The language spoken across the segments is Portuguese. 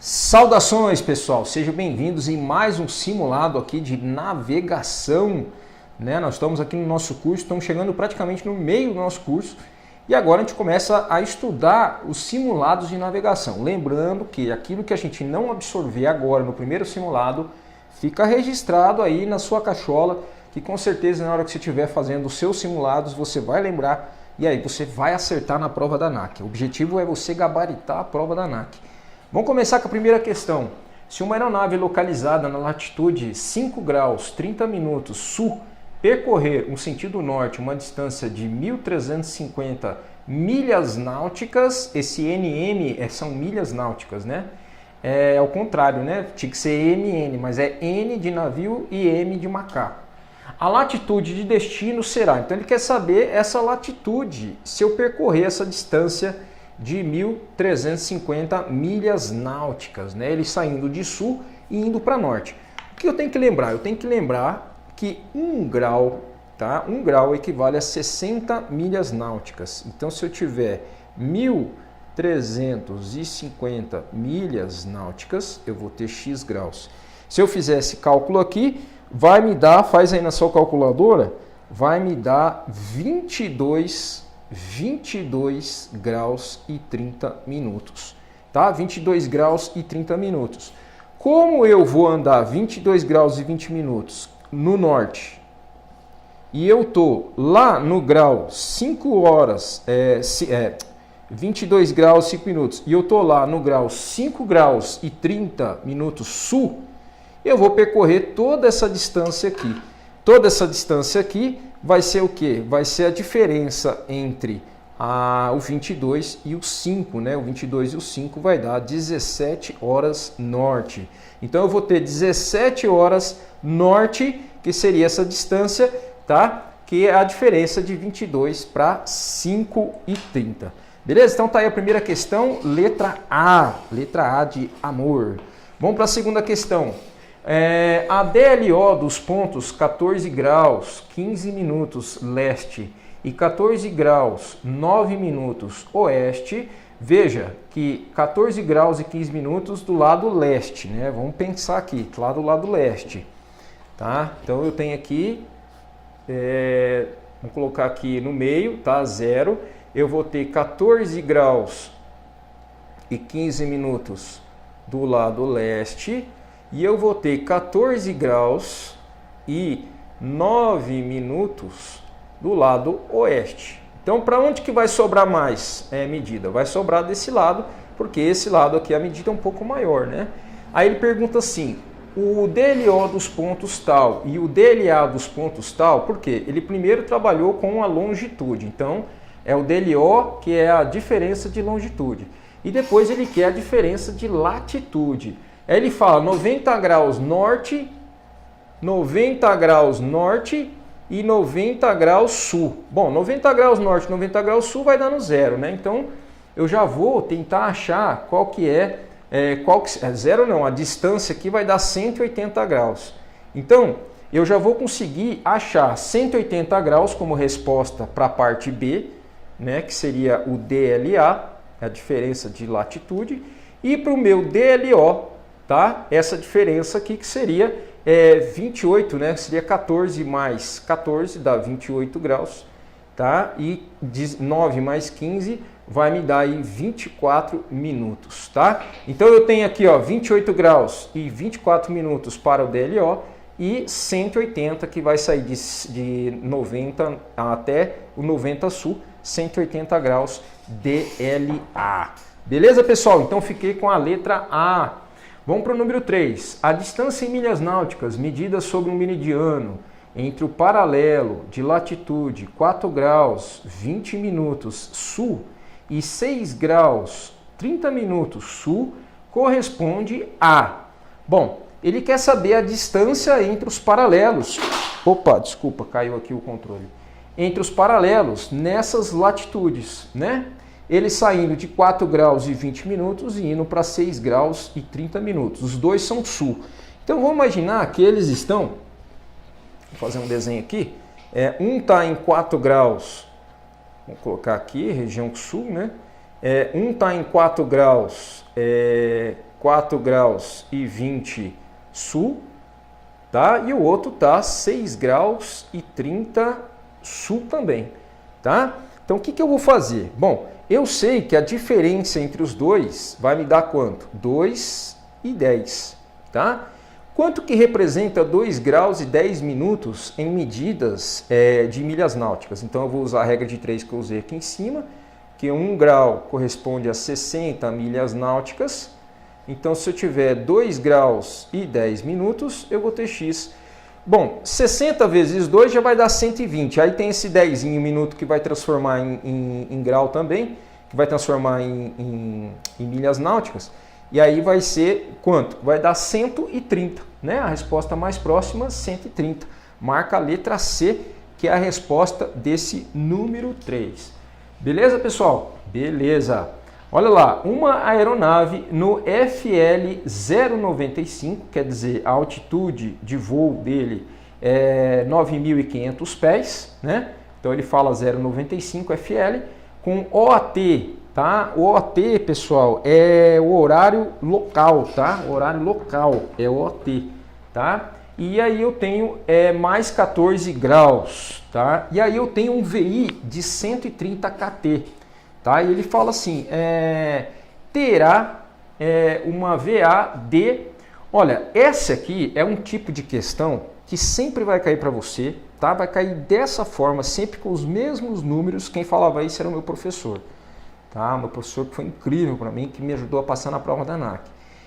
Saudações, pessoal, sejam bem-vindos em mais um simulado aqui de navegação, né? Nós estamos aqui no nosso curso, estamos chegando praticamente no meio do nosso curso e agora a gente começa a estudar os simulados de navegação. Lembrando que aquilo que a gente não absorver agora no primeiro simulado fica registrado aí na sua cachola, que com certeza na hora que você estiver fazendo os seus simulados você vai lembrar e aí você vai acertar na prova da ANAC. O objetivo é você gabaritar a prova da ANAC. Vamos começar com a primeira questão. Se uma aeronave localizada na latitude 5 graus 30 minutos sul percorrer um sentido norte uma distância de 1.350 milhas náuticas, esse NM são milhas náuticas, né? É ao contrário, né? Tinha que ser NN, mas é N de navio e M de macaco. A latitude de destino será, então ele quer saber essa latitude, se eu percorrer essa distância de 1.350 milhas náuticas, né? Ele saindo de sul e indo para norte. O que eu tenho que lembrar? Eu tenho que lembrar que 1 grau, tá? 1 grau equivale a 60 milhas náuticas. Então, se eu tiver 1.350 milhas náuticas, eu vou ter x graus. Se eu fizer esse cálculo aqui, vai me dar, faz aí na sua calculadora, vai me dar 22 graus e 30 minutos, tá? 22 graus e 30 minutos. Como eu vou andar 22 graus e 20 minutos no norte e eu tô lá no grau 5 horas, 22 graus e 5 minutos e eu tô lá no grau 5 graus e 30 minutos sul, eu vou percorrer toda essa distância aqui. Toda essa distância aqui vai ser o quê? Vai ser a diferença entre o 22 e o 5, né? O 22 e o 5 vai dar 17 horas norte. Então eu vou ter 17 horas norte, que seria essa distância, tá? Que é a diferença de 22 para 5,30. Beleza? Então tá aí a primeira questão, letra A de amor. Vamos para a segunda questão. A DLO dos pontos 14 graus 15 minutos leste e 14 graus 9 minutos oeste, veja que 14 graus e 15 minutos do lado leste, né? Vamos pensar aqui, lá do lado leste, tá? Então eu tenho aqui, vamos colocar aqui no meio, tá? 0, eu vou ter 14 graus e 15 minutos do lado leste, e eu vou ter 14 graus e 9 minutos do lado oeste. Então, para onde que vai sobrar mais medida? Vai sobrar desse lado, porque esse lado aqui a medida é um pouco maior, né? Aí ele pergunta assim, o DLO dos pontos tal e o DLA dos pontos tal, por quê? Ele primeiro trabalhou com a longitude, então é o DLO que é a diferença de longitude. E depois ele quer a diferença de latitude. Aí ele fala 90 graus norte e 90 graus sul. Bom, 90 graus norte e 90 graus sul vai dar no zero, né? Então, eu já vou tentar achar qual que é zero não, a distância aqui vai dar 180 graus. Então, eu já vou conseguir achar 180 graus como resposta para a parte B, né? Que seria o DLA, a diferença de latitude, e para o meu DLO, tá? Essa diferença aqui que seria 28, né? Seria 14 mais 14 dá 28 graus, tá? E 9 mais 15 vai me dar aí 24 minutos, tá? Então eu tenho aqui, ó, 28 graus e 24 minutos para o DLO e 180 que vai sair de 90 até o 90 sul, 180 graus DLA. Beleza, pessoal? Então fiquei com a letra A. Vamos para o número 3. A distância em milhas náuticas medida sobre um meridiano entre o paralelo de latitude 4 graus 20 minutos sul e 6 graus 30 minutos sul corresponde a... Bom, ele quer saber a distância entre os paralelos. Opa, desculpa, caiu aqui o controle. Entre os paralelos nessas latitudes, né? Ele saindo de 4 graus e 20 minutos e indo para 6 graus e 30 minutos. Os dois são sul. Então vamos imaginar que eles estão, vou fazer um desenho aqui, um está em 4 graus, vou colocar aqui, região sul, né? Um está em 4 graus 4 graus e 20 sul, tá? E o outro tá 6 graus e 30 sul também, tá? Então o que eu vou fazer? Bom, eu sei que a diferença entre os dois vai me dar quanto? 2 e 10, tá? Quanto que representa 2 graus e 10 minutos em medidas de milhas náuticas? Então eu vou usar a regra de 3 que eu usei aqui em cima, que 1 grau corresponde a 60 milhas náuticas. Então se eu tiver 2 graus e 10 minutos, eu vou ter x. Bom, 60 vezes 2 já vai dar 120. Aí tem esse 10 minuto que vai transformar em grau também, que vai transformar em milhas náuticas. E aí vai ser quanto? Vai dar 130, né? A resposta mais próxima, 130. Marca a letra C, que é a resposta desse número 3. Beleza, pessoal? Beleza. Olha lá, uma aeronave no FL 095, quer dizer, a altitude de voo dele é 9.500 pés, né? Então ele fala 095 FL, com OAT, tá? O OAT, pessoal, é o horário local, tá? O horário local é o OAT, tá? E aí eu tenho mais 14 graus, tá? E aí eu tenho um VI de 130 kT, tá? E ele fala assim, terá uma VA de... Olha, essa aqui é um tipo de questão que sempre vai cair para você, tá? Vai cair dessa forma, sempre com os mesmos números. Quem falava isso era o meu professor, tá? Meu professor que foi incrível para mim, que me ajudou a passar na prova da ANAC.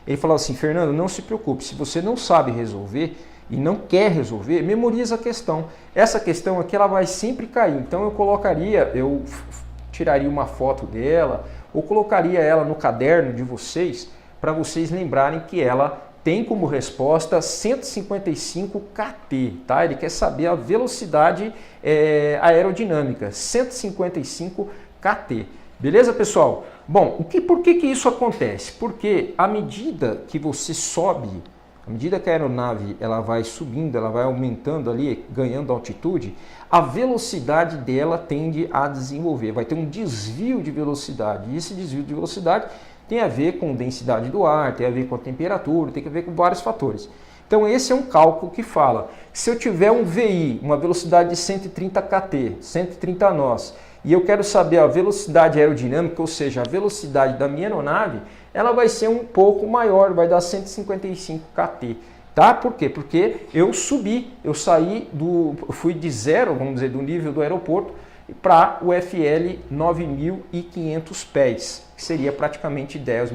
Ele falava assim, Fernando, não se preocupe, se você não sabe resolver e não quer resolver, memoriza a questão. Essa questão aqui ela vai sempre cair, então eu tiraria uma foto dela ou colocaria ela no caderno de vocês para vocês lembrarem que ela tem como resposta 155 kT, tá? Ele quer saber a velocidade aerodinâmica, 155 kT. Beleza, pessoal? Bom, por que isso acontece? Porque à medida que você sobe, à medida que a aeronave ela vai subindo, ela vai aumentando ali, ganhando altitude, a velocidade dela tende a desenvolver. Vai ter um desvio de velocidade. E esse desvio de velocidade tem a ver com densidade do ar, tem a ver com a temperatura, tem a ver com vários fatores. Então esse é um cálculo que fala, se eu tiver um VI, uma velocidade de 130 kT, 130 nós, e eu quero saber a velocidade aerodinâmica, ou seja, a velocidade da minha aeronave, ela vai ser um pouco maior, vai dar 155 kT. Tá? Por quê? Porque eu subi, eu fui de zero, vamos dizer, do nível do aeroporto para o FL 9.500 pés, que seria praticamente 10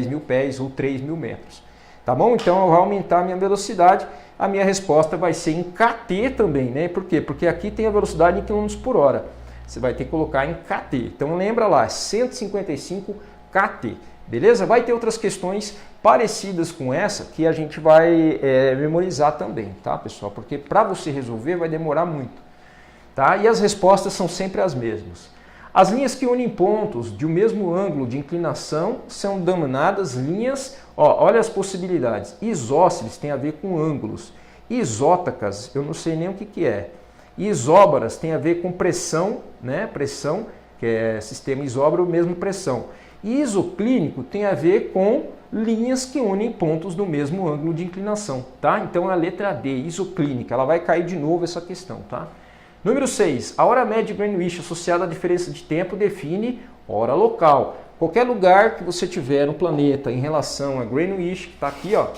mil pés ou 3 mil metros. Tá bom? Então eu vou aumentar a minha velocidade, a minha resposta vai ser em kT também, né? Por quê? Porque aqui tem a velocidade em km por hora. Você vai ter que colocar em kT. Então lembra lá, 155 kT. Beleza? Vai ter outras questões parecidas com essa que a gente vai memorizar também, tá, pessoal? Porque para você resolver vai demorar muito, tá? E as respostas são sempre as mesmas. As linhas que unem pontos de um mesmo ângulo de inclinação são denominadas linhas, olha as possibilidades. Isósceles tem a ver com ângulos. Isótacas, eu não sei nem o que é. Isóbaras tem a ver com pressão, né? Pressão, que é sistema isóbaro, mesmo pressão. E isoclínico tem a ver com linhas que unem pontos do mesmo ângulo de inclinação, tá? Então a letra D, isoclínica, ela vai cair de novo essa questão, tá? Número 6, a hora média de Greenwich associada à diferença de tempo define hora local. Qualquer lugar que você tiver no planeta em relação a Greenwich, que está aqui, ó,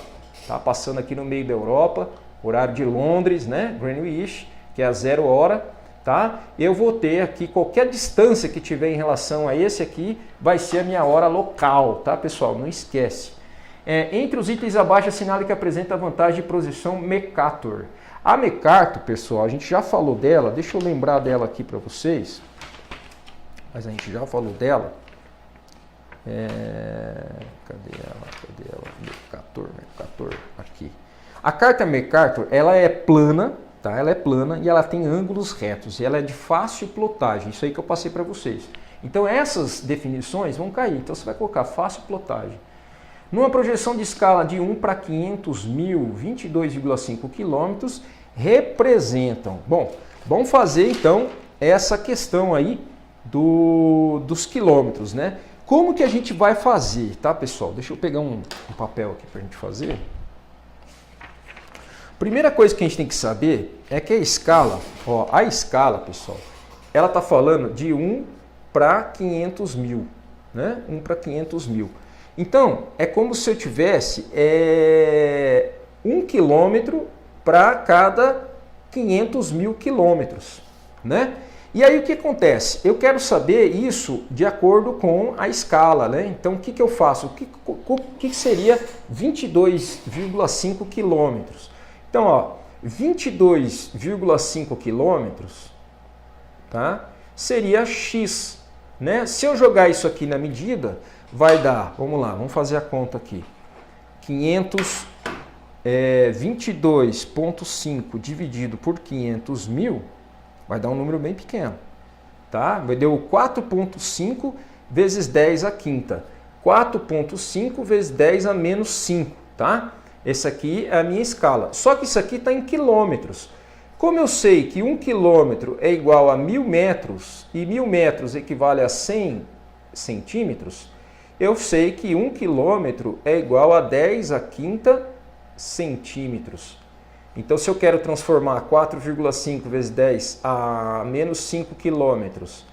tá passando aqui no meio da Europa, horário de Londres, né? Greenwich, que é a 0 hora, tá? Eu vou ter aqui qualquer distância que tiver em relação a esse aqui, vai ser a minha hora local, tá, pessoal? Não esquece. Entre os itens abaixo, assinale que apresenta a vantagem de posição Mercator. A Mercator, pessoal, a gente já falou dela, deixa eu lembrar dela aqui para vocês, mas a gente já falou dela. Cadê ela? Mercator, aqui. A carta Mercator, ela é plana, tá? Ela é plana e ela tem ângulos retos e ela é de fácil plotagem, isso aí que eu passei para vocês. Então essas definições vão cair, então você vai colocar fácil plotagem. Numa projeção de escala de 1 para 500 mil, 22,5 quilômetros representam. Bom, vamos fazer então essa questão aí dos quilômetros, né? Como que a gente vai fazer, tá, pessoal? Deixa eu pegar um papel aqui para a gente fazer. Primeira coisa que a gente tem que saber é que a escala, pessoal, ela está falando de 1 para 500 mil, né? 1 para 500 mil. Então, é como se eu tivesse 1 quilômetro para cada 500 mil quilômetros, né? E aí o que acontece? Eu quero saber isso de acordo com a escala, né? Então o que eu faço? O que seria 22,5 quilômetros? Então, ó, 22,5 quilômetros, tá? Seria x, né? Se eu jogar isso aqui na medida, vai dar, vamos lá, vamos fazer a conta aqui. 22,5 dividido por 500 mil, vai dar um número bem pequeno, tá? Deu 4,5 vezes 10 à quinta. 4,5 vezes 10 a menos 5, tá? Essa aqui é a minha escala. Só que isso aqui está em quilômetros. Como eu sei que 1 quilômetro é igual a 1.000 metros e 1.000 metros equivale a 100 centímetros, eu sei que 1 quilômetro é igual a 10 à quinta centímetros. Então, se eu quero transformar 4,5 vezes 10 a menos 5 quilômetros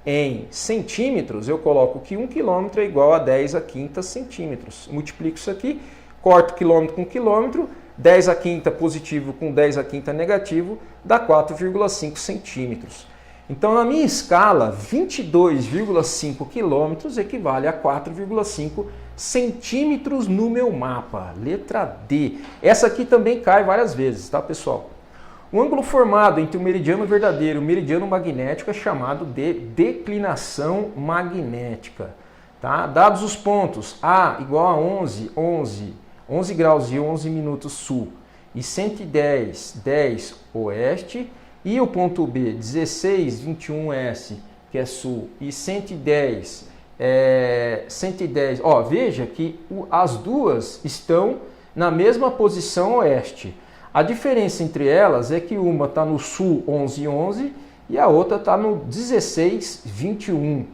em centímetros, eu coloco que 1 quilômetro é igual a 10 à quinta centímetros. Multiplico isso aqui, corto quilômetro com quilômetro, 10 à quinta positivo com 10 à quinta negativo, dá 4,5 centímetros. Então, na minha escala, 22,5 quilômetros equivale a 4,5 centímetros no meu mapa. Letra D. Essa aqui também cai várias vezes, tá, pessoal? O ângulo formado entre o meridiano verdadeiro e o meridiano magnético é chamado de declinação magnética. Tá? Dados os pontos A igual a 11 graus e 11 minutos sul e 110, 10 oeste, e o ponto B, 16, 21 S, que é sul, e 110, 110. Ó, veja que as duas estão na mesma posição oeste. A diferença entre elas é que uma está no sul 11, 11 e a outra está no 16, 21.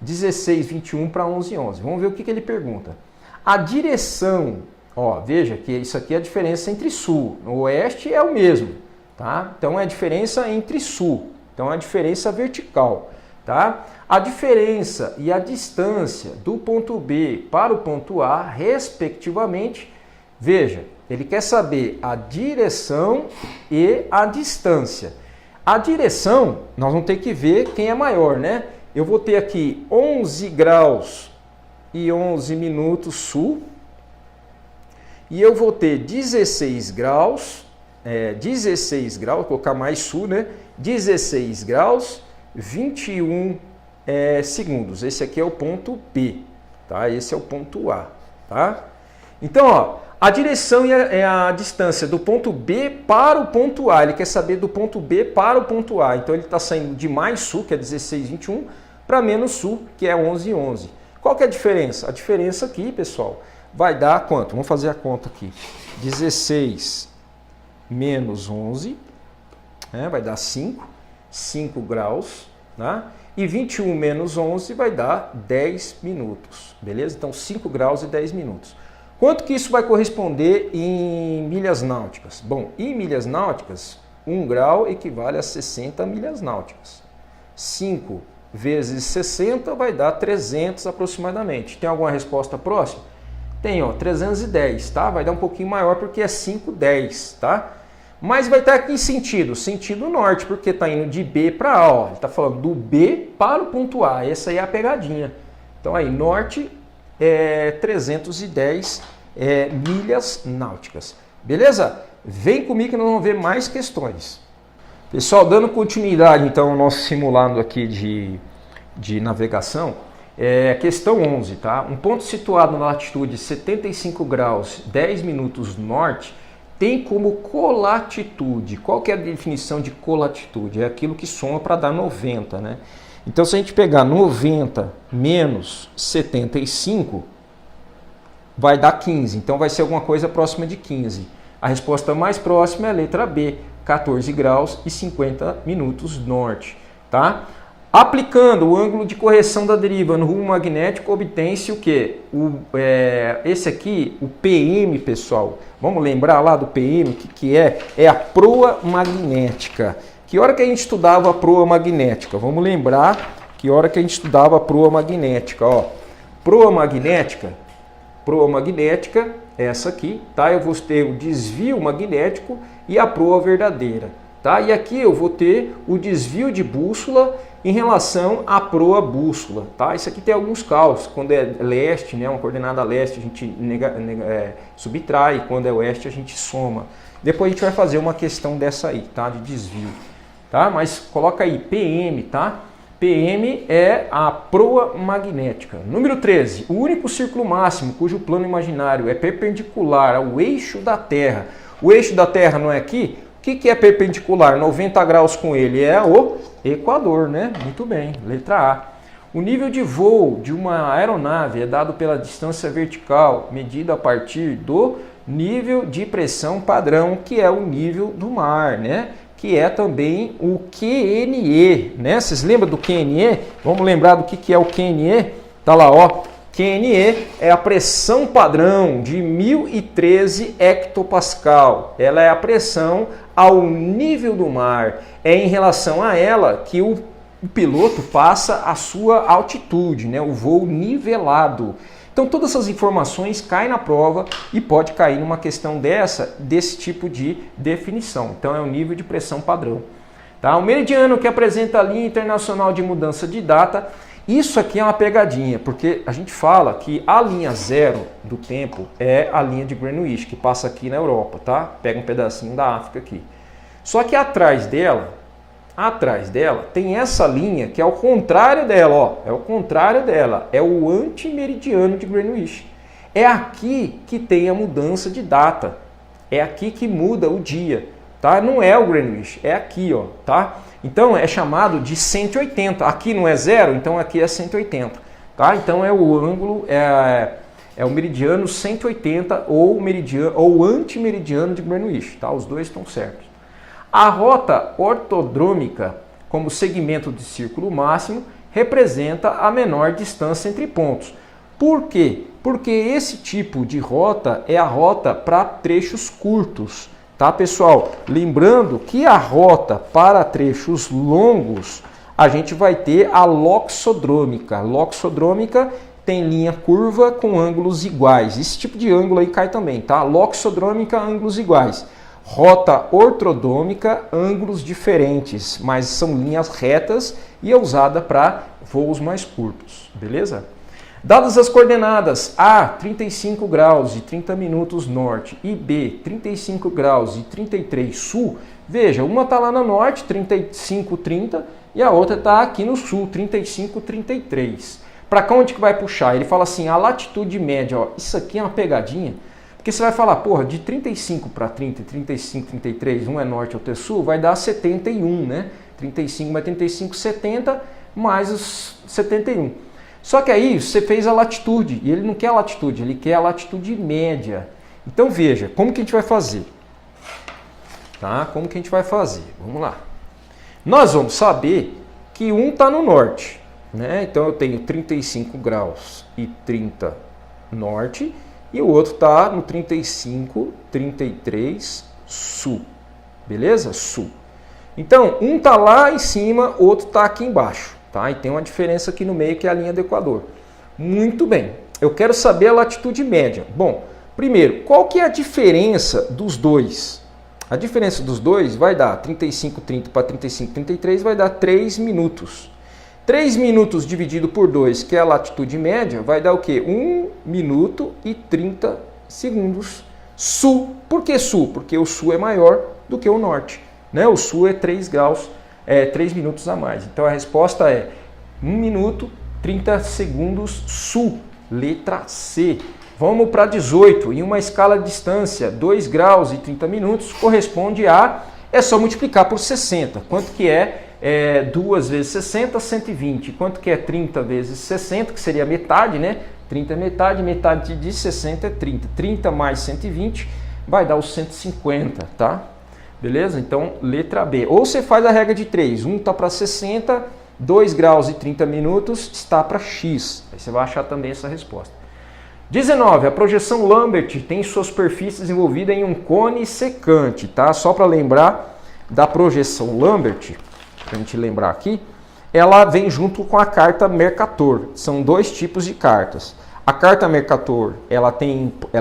16, 21 para 11, 11. Vamos ver o que ele pergunta. A direção, ó, veja que isso aqui é a diferença entre sul. O oeste é o mesmo. Tá? Então é a diferença entre sul, então é a diferença vertical. Tá? A diferença e a distância do ponto B para o ponto A, respectivamente, veja, ele quer saber a direção e a distância. A direção, nós vamos ter que ver quem é maior, né? Eu vou ter aqui 11 graus e 11 minutos sul, e eu vou ter 16 graus, 16 graus, vou colocar mais sul, né? 16 graus, 21 segundos. Esse aqui é o ponto B, tá? Esse é o ponto A, tá? Então, ó, a direção é a distância do ponto B para o ponto A. Ele quer saber do ponto B para o ponto A. Então, ele está saindo de mais sul, que é 16, 21, para menos sul, que é 11, 11. Qual que é a diferença? A diferença aqui, pessoal, vai dar quanto? Vamos fazer a conta aqui. 16 menos 11, vai dar 5 graus, né? E 21 menos 11 vai dar 10 minutos, beleza? Então 5 graus e 10 minutos. Quanto que isso vai corresponder em milhas náuticas? Bom, em milhas náuticas, 1 grau equivale a 60 milhas náuticas. 5 vezes 60 vai dar 300 aproximadamente. Tem alguma resposta próxima? Tem, ó, 310, tá? Vai dar um pouquinho maior porque é 510, tá? Mas vai estar aqui em sentido norte, porque está indo de B para A, ó. Ele está falando do B para o ponto A, essa aí é a pegadinha. Então aí, norte é 310 milhas náuticas. Beleza? Vem comigo que nós vamos ver mais questões. Pessoal, dando continuidade então ao nosso simulado aqui de navegação, questão 11, tá? Um ponto situado na latitude 75 graus 10 minutos norte tem como colatitude. Qual que é a definição de colatitude? É aquilo que soma para dar 90, né? Então, se a gente pegar 90 menos 75, vai dar 15. Então, vai ser alguma coisa próxima de 15. A resposta mais próxima é a letra B, 14 graus e 50 minutos norte, tá? Aplicando o ângulo de correção da deriva no rumo magnético, obtém-se o quê? Esse aqui, o PM, pessoal. Vamos lembrar lá do PM, que é? É a proa magnética. Que hora que a gente estudava a proa magnética? Vamos lembrar que hora que a gente estudava a proa magnética. Ó. Proa magnética, essa aqui, tá? Eu vou ter o desvio magnético e a proa verdadeira. Tá? E aqui eu vou ter o desvio de bússola em relação à proa bússola. Tá? Isso aqui tem alguns cálculos. Quando é leste, né, uma coordenada leste, a gente subtrai. Quando é oeste, a gente soma. Depois a gente vai fazer uma questão dessa aí, tá? De desvio. Tá? Mas coloca aí, PM, tá? PM é a proa magnética. Número 13. O único círculo máximo cujo plano imaginário é perpendicular ao eixo da Terra. O eixo da Terra não é aqui? O que é perpendicular? 90 graus com ele é o equador, né? Muito bem, letra A. O nível de voo de uma aeronave é dado pela distância vertical, medida a partir do nível de pressão padrão, que é o nível do mar, né? Que é também o QNE, né? Vocês lembram do QNE? Vamos lembrar do que é o QNE? Tá lá, ó. QNE é a pressão padrão de 1013 hectopascal. Ela é a pressão ao nível do mar. É em relação a ela que o piloto passa a sua altitude, né? O voo nivelado. Então todas essas informações caem na prova e pode cair numa questão desse tipo de definição. Então é o nível de pressão padrão. Tá? O meridiano que apresenta a linha internacional de mudança de data. Isso aqui é uma pegadinha, porque a gente fala que a linha zero do tempo é a linha de Greenwich, que passa aqui na Europa, tá? Pega um pedacinho da África aqui. Só que atrás dela tem essa linha que é o contrário dela, ó. É o contrário dela, é o antimeridiano de Greenwich. É aqui que tem a mudança de data. É aqui que muda o dia, tá? Não é o Greenwich, é aqui, ó, tá? Então é chamado de 180. Aqui não é zero, então aqui é 180. Tá? Então é o ângulo, é o meridiano 180 ou o antimeridiano de Greenwich. Tá? Os dois estão certos. A rota ortodrômica, como segmento de círculo máximo, representa a menor distância entre pontos. Por quê? Porque esse tipo de rota é a rota para trechos curtos. Tá, pessoal? Lembrando que a rota para trechos longos, a gente vai ter a loxodrômica. Loxodrômica tem linha curva com ângulos iguais. Esse tipo de ângulo aí cai também, tá? Loxodrômica, ângulos iguais. Rota ortodrômica, ângulos diferentes, mas são linhas retas e é usada para voos mais curtos, beleza? Dadas as coordenadas A, 35 graus e 30 minutos norte e B, 35 graus e 33 sul, veja, uma está lá no norte, 35, 30, e a outra está aqui no sul, 35, 33. Para cá onde que vai puxar? Ele fala assim, a latitude média, ó, isso aqui é uma pegadinha, porque você vai falar, porra, de 35 para 30, 35, 33, um é norte, outro é sul, vai dar 71, né? 35 mais 35, 70, mais os 71. Só que aí você fez a latitude, e ele não quer a latitude, ele quer a latitude média. Então veja, como que a gente vai fazer? Tá? Como que a gente vai fazer? Vamos lá. Nós vamos saber que um está no norte, né? Então eu tenho 35 graus e 30 norte, e o outro está no 35, 33 sul. Beleza? Sul. Então, um está lá em cima, outro está aqui embaixo. Tá? E tem uma diferença aqui no meio que é a linha do Equador. Muito bem, eu quero saber a latitude média. Bom, primeiro, qual que é a diferença dos dois? A diferença dos dois vai dar 35, 30 para 35, 33, vai dar 3 minutos. 3 minutos dividido por 2, que é a latitude média, vai dar o quê? 1 minuto e 30 segundos. Sul. Por que sul? Porque o sul é maior do que o norte. Né? O sul é 3 graus. 3 minutos a mais. Então a resposta é 1 minuto, 30 segundos sul. Letra C. Vamos para 18. Em uma escala de distância, 2 graus e 30 minutos corresponde a... É só multiplicar por 60. Quanto que é 2 vezes 60? 120. Quanto que é 30 vezes 60? Que seria metade, né? 30 é metade. Metade de 60 é 30. 30 mais 120 vai dar os 150, tá? Beleza? Então, letra B. Ou você faz a regra de 3. Um está para 60 2 graus e 30 minutos está para X. Aí você vai achar também essa resposta. 19. A projeção Lambert tem sua superfície desenvolvida em um cone secante, tá? Só para lembrar da projeção Lambert, para a gente lembrar aqui, ela vem junto com a carta Mercator. São dois tipos de cartas. A carta Mercator, ela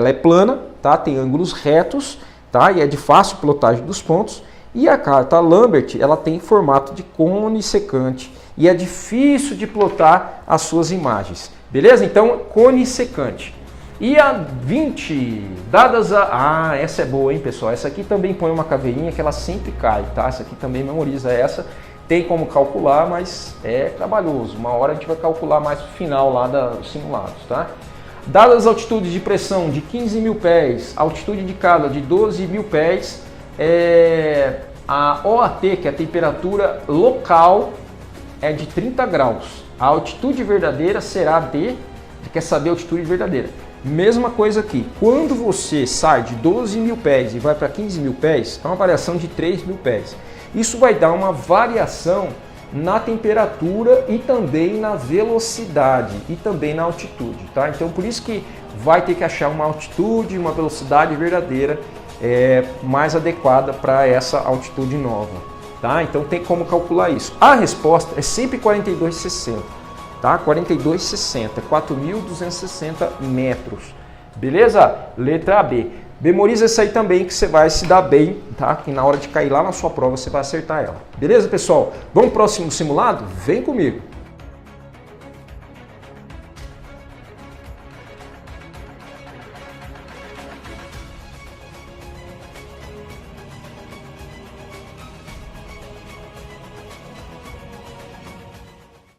é plana, tá? Tem ângulos retos, tá? E é de fácil plotagem dos pontos. E a carta Lambert, ela tem formato de cone secante e é difícil de plotar as suas imagens. Beleza? Então, cone secante. E a 20, dadas a... Ah, essa é boa, hein, pessoal? Essa aqui também põe uma caveirinha que ela sempre cai, tá? Essa aqui também memoriza essa. Tem como calcular, mas é trabalhoso. Uma hora a gente vai calcular mais no final lá dos simulados, tá? Dadas as altitudes de pressão de 15 mil pés, altitude de cada de 12 mil pés, a OAT, que é a temperatura local, é de 30 graus. A altitude verdadeira será de... Quer saber a altitude verdadeira? Mesma coisa aqui. Quando você sai de 12 mil pés e vai para 15 mil pés, é uma variação de 3 mil pés. Isso vai dar uma variação na temperatura e também na velocidade e também na altitude, tá? Então por isso que vai ter que achar uma altitude, uma velocidade verdadeira mais adequada para essa altitude nova, tá? Então tem como calcular isso. A resposta é sempre 42,60, tá? 42,60, 4.260 metros, beleza? Letra B. Memoriza isso aí também que você vai se dar bem, tá? Que na hora de cair lá na sua prova você vai acertar ela. Beleza, pessoal? Vamos pro próximo simulado? Vem comigo!